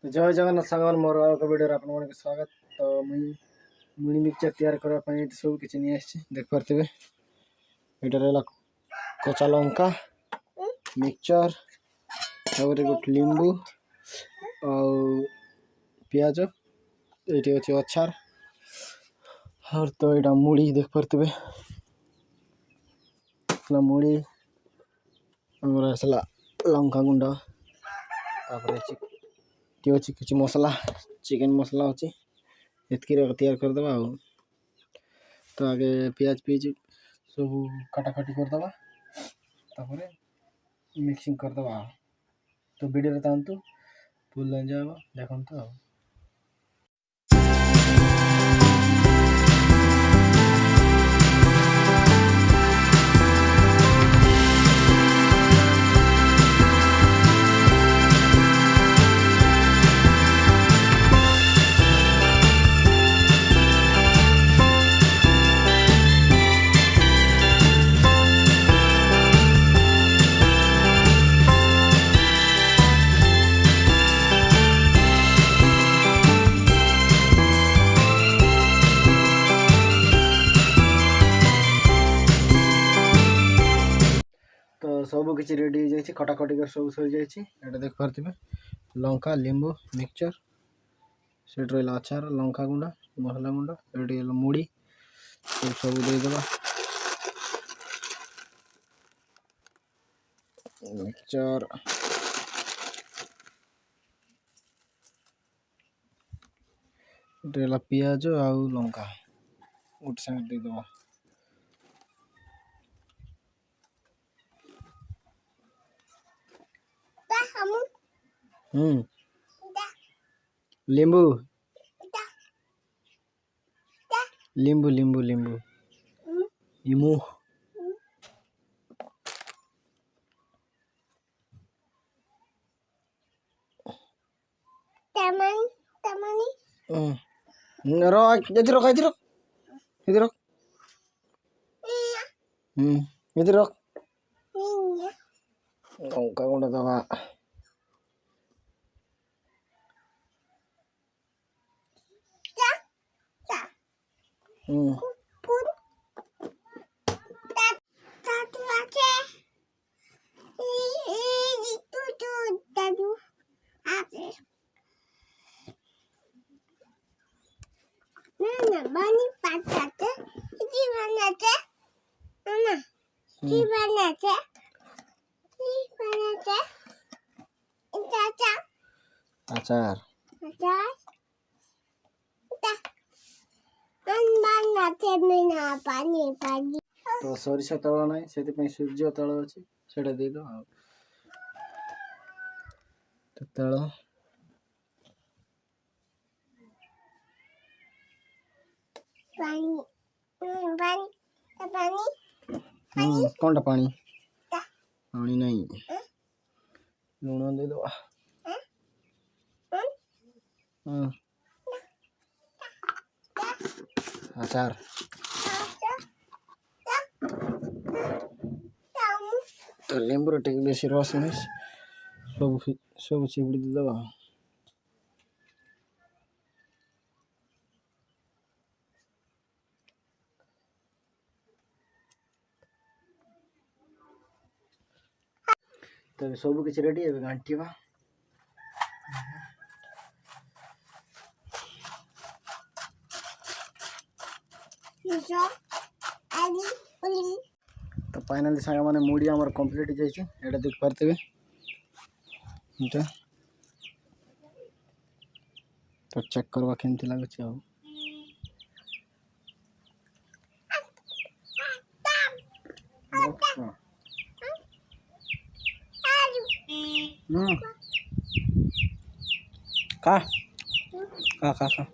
तो जय जगन्नाथ सागर मोर एक वीडियो रे आपन के स्वागत। तो मुड़ी मिक्सचर तैयार करबा पई सब किछ नि आछि देख परथिबे। एटा रहला कच्चा लंका मिक्सचर और एक लींबू और प्याज एटी अछि अचार और तो एटा मुड़ी देख परथिबे मुड़ी और असला लंका गुंडा तापर किछि मसला चिकन मसला अछि एतकी रे तैयार कर दबा। तो आगे प्याज पीज सब काटाकाटी कर दबा तापर मिक्सिंग कर दबा। तो वीडियो रे तांतु फुल ले जाबा देखन तो तो सब किछि रेडी हो जाय छी कटाकटी कर सब सर जाय छी। एटा देख परथिबे लंका लींबू मिक्सचर सेट रहला अचार लंका गुंडा मसला गुंडा रेडी हला मुड़ी सब दे देबा मिक्सचर रेला प्याज आ लंका उठ संग दे देबा। लींबू लींबू लींबू लींबू इमू तमनी रो इधर रख इधर इधर रख इधर रख लंका गुंडा दबा Bani patate, ini banate, mana? Ini banate, ini acar, अचार acar, dah, banate mina pani pani. तो सरिषा तळ नाही सेति पई सूर्य तळ अछि सेटा दे दो तो तळ Pani, pani, pani. कोनटा पानी पानी नहीं लूण दे दो अचार तो लींबू रे टिक बेसी रस नहीं सब चिबड़ी दे दो। तो सब किछ रेडी है गांठीबा तो फाइनली सांग माने मुड़ी हमर कंप्लीट जाय छै एटा देख परथिबे एटा तो चेक करवा केमती लागे छै अब का का का